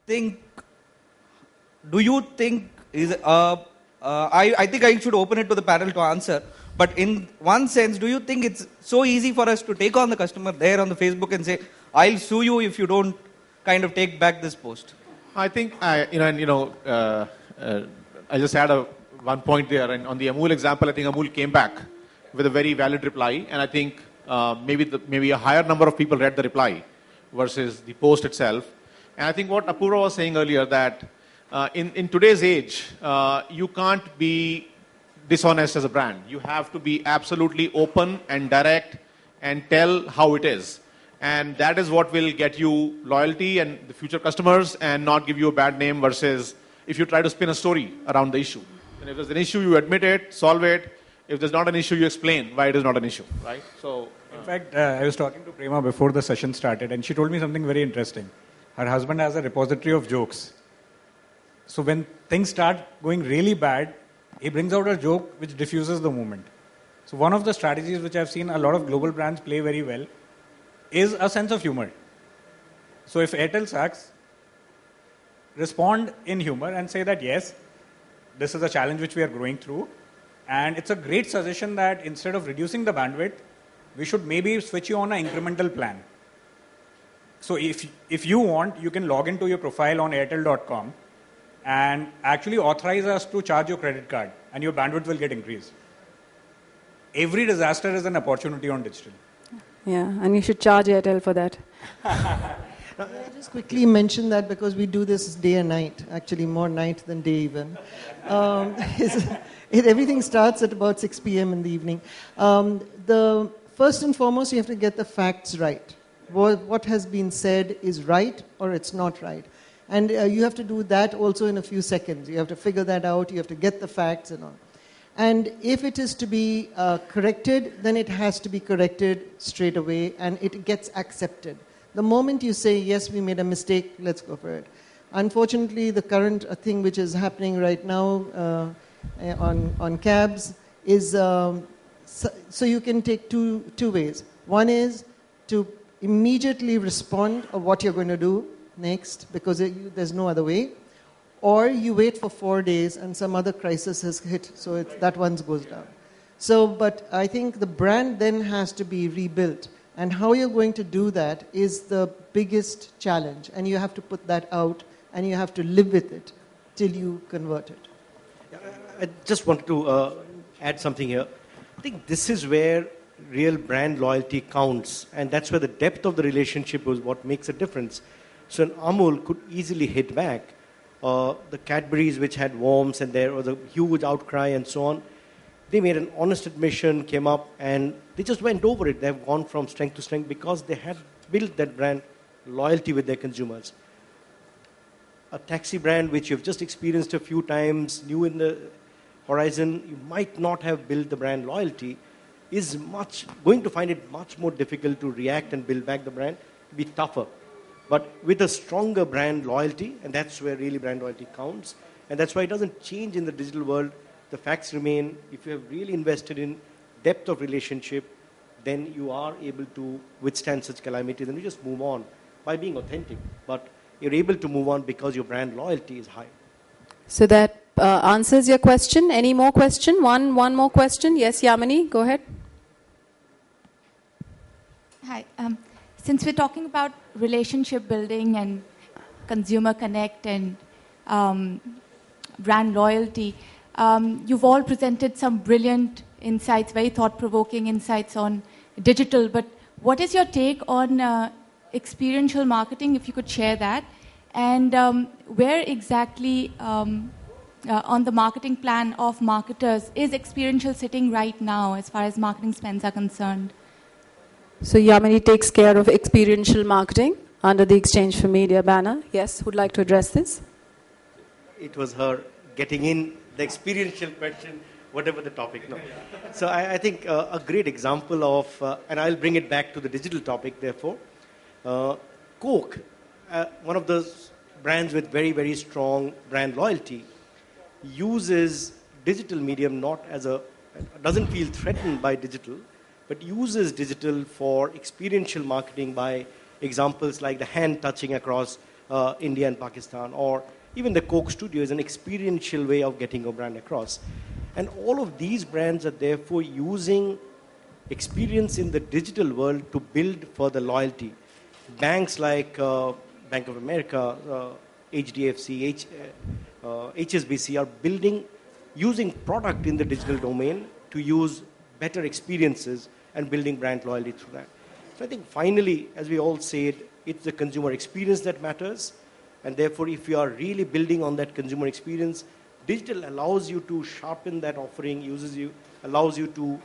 think, I think I should open it to the panel to answer. But in one sense, do you think it's so easy for us to take on the customer there on the Facebook and say, I'll sue you if you don't kind of take back this post? I think, I just add one point there. And on the Amul example, I think Amul came back with a very valid reply. And I think maybe a higher number of people read the reply versus the post itself. And I think what Apurva was saying earlier, that in today's age, you can't be dishonest as a brand. You have to be absolutely open and direct and tell how it is. And that is what will get you loyalty and the future customers and not give you a bad name versus if you try to spin a story around the issue. And if there's an issue, you admit it, solve it. If there's not an issue, you explain why it is not an issue, right? So, in fact, I was talking to Prema before the session started, and she told me something very interesting. Her husband has a repository of jokes. So when things start going really bad, he brings out a joke which diffuses the moment. So one of the strategies which I've seen a lot of global brands play very well is a sense of humor. So if Airtel sucks, respond in humor and say that yes, this is a challenge which we are going through, and it's a great suggestion that instead of reducing the bandwidth, we should maybe switch you on an incremental plan. So if you want, you can log into your profile on airtel.com and actually authorize us to charge your credit card, and your bandwidth will get increased. Every disaster is an opportunity on digital. Yeah, and you should charge Airtel for that. I just quickly mention that because we do this day and night, actually more night than day even. Everything starts at about 6 p.m. in the evening. The first and foremost, you have to get the facts right. What has been said is right or it's not right. And you have to do that also in a few seconds. You have to figure that out. You have to get the facts and all. And if it is to be corrected, then it has to be corrected straight away and it gets accepted. The moment you say, yes, we made a mistake, let's go for it. Unfortunately, the current thing which is happening right now on cabs is, so you can take two ways. One is to immediately respond of what you're going to do next, because there's no other way. Or you wait for 4 days and some other crisis has hit, so that one goes down. So, but I think the brand then has to be rebuilt. And how you're going to do that is the biggest challenge. And you have to put that out and you have to live with it till you convert it. I just wanted to add something here. I think this is where real brand loyalty counts. And that's where the depth of the relationship is what makes a difference. So an Amul could easily hit back. The Cadburys, which had worms and there was a huge outcry and so on, they made an honest admission, came up, and they just went over it. They have gone from strength to strength because they had built that brand loyalty with their consumers. A taxi brand which you've just experienced a few times, new in the horizon, you might not have built the brand loyalty, is going to find it much more difficult to react and build back the brand, be tougher. But with a stronger brand loyalty, and that's where really brand loyalty counts, and that's why it doesn't change in the digital world. The facts remain. If you have really invested in depth of relationship, then you are able to withstand such calamities, and you just move on by being authentic. But you're able to move on because your brand loyalty is high. So that answers your question. Any more question? One more question. Yes, Yamini, go ahead. Hi. Since we're talking about relationship building and consumer connect and brand loyalty, you've all presented some brilliant insights, very thought-provoking insights on digital. But what is your take on experiential marketing, if you could share that? And where exactly on the marketing plan of marketers is experiential sitting right now as far as marketing spends are concerned? So Yamini takes care of experiential marketing under the Exchange for Media banner. Yes, would like to address this? It was her getting in the experiential question, whatever the topic. No. So I think a great example of, and I'll bring it back to the digital topic, therefore. Coke, one of those brands with very, very strong brand loyalty, uses digital medium doesn't feel threatened by digital, but uses digital for experiential marketing by examples like the hand touching across India and Pakistan, or even the Coke studio is an experiential way of getting a brand across. And all of these brands are therefore using experience in the digital world to build further loyalty. Banks like Bank of America, HDFC, HSBC are using product in the digital domain to use better experiences and building brand loyalty through that. So I think finally, as we all said, it's the consumer experience that matters. And therefore, if you are really building on that consumer experience, digital allows you to sharpen that offering, allows you to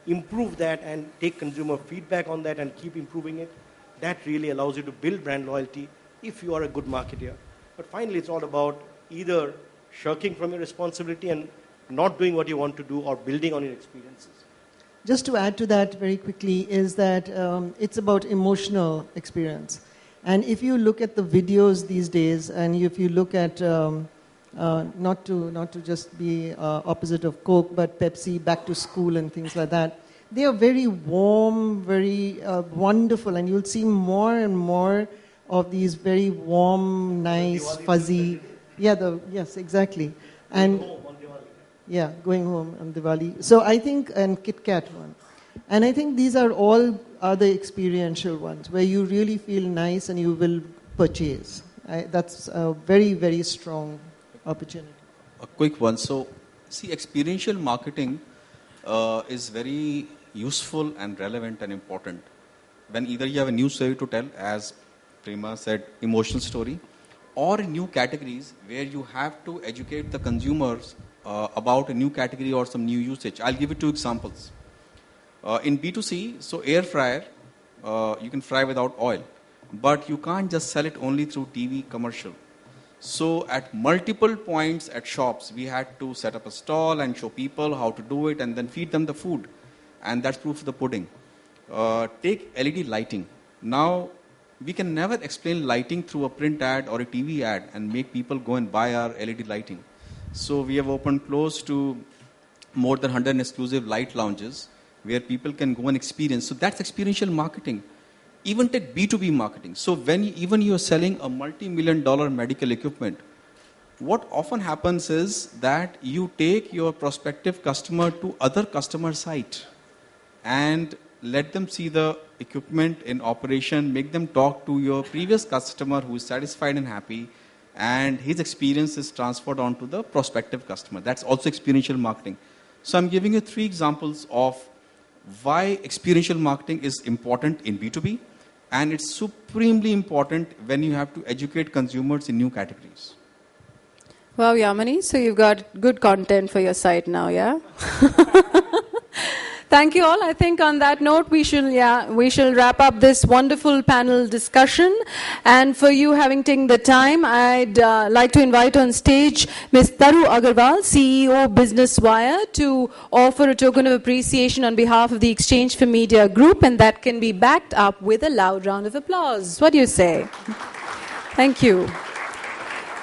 improve that and take consumer feedback on that and keep improving it. That really allows you to build brand loyalty if you are a good marketer. But finally, it's all about either shirking from your responsibility and not doing what you want to do, or building on your experiences. Just to add to that very quickly is that it's about emotional experience. And if you look at the videos these days, and if you look at, not to just be opposite of Coke, but Pepsi, back to school and things like that, they are very warm, very wonderful, and you'll see more and more of these very warm, nice, fuzzy. Yes, exactly. And yeah, going home on Diwali. So I think, and Kit Kat one. And I think these are all the experiential ones where you really feel nice and you will purchase. That's a very, very strong opportunity. A quick one. So, see, experiential marketing is very useful and relevant and important when either you have a new story to tell, as Prema said, emotional story, or new categories where you have to educate the consumers about a new category or some new usage. I'll give you 2 examples. In B2C, so air fryer, you can fry without oil, but you can't just sell it only through TV commercial. So at multiple points at shops, we had to set up a stall and show people how to do it and then feed them the food. And that's proof of the pudding. Take LED lighting. Now, we can never explain lighting through a print ad or a TV ad and make people go and buy our LED lighting. So we have opened close to more than 100 exclusive light lounges where people can go and experience. So that's experiential marketing. Even take B2B marketing. So when even you are selling a multi-million-dollar medical equipment, what often happens is that you take your prospective customer to other customer site and let them see the equipment in operation, make them talk to your previous customer who is satisfied and happy, and his experience is transferred on to the prospective customer. That's also experiential marketing. So I'm giving you 3 examples of why experiential marketing is important in B2B, and it's supremely important when you have to educate consumers in new categories. Wow, Yamini, so you've got good content for your site now, yeah? Thank you all. I think on that note, we shall wrap up this wonderful panel discussion. And for you having taken the time, I'd like to invite on stage Ms. Taru Agarwal, CEO Business Wire, to offer a token of appreciation on behalf of the Exchange for Media Group, and that can be backed up with a loud round of applause. What do you say? Thank you.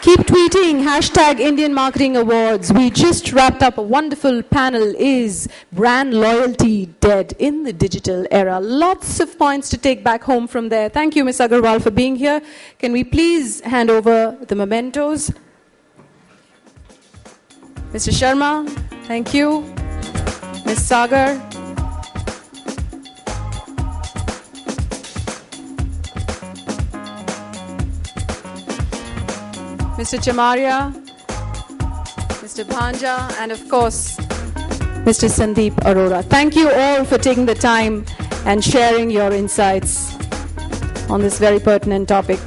Keep tweeting, hashtag Indian Marketing Awards. We just wrapped up a wonderful panel. Is brand loyalty dead in the digital era? Lots of points to take back home from there. Thank you, Ms. Agarwal, for being here. Can we please hand over the mementos? Mr. Sharma, thank you. Ms. Sagar. Mr. Chamaria, Mr. Bhanja, and of course, Mr. Sandeep Aurora. Thank you all for taking the time and sharing your insights on this very pertinent topic.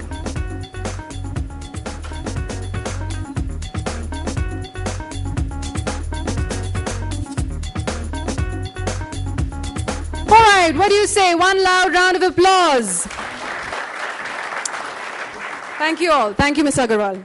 All right, what do you say? One loud round of applause. Thank you all. Thank you, Ms. Agarwal.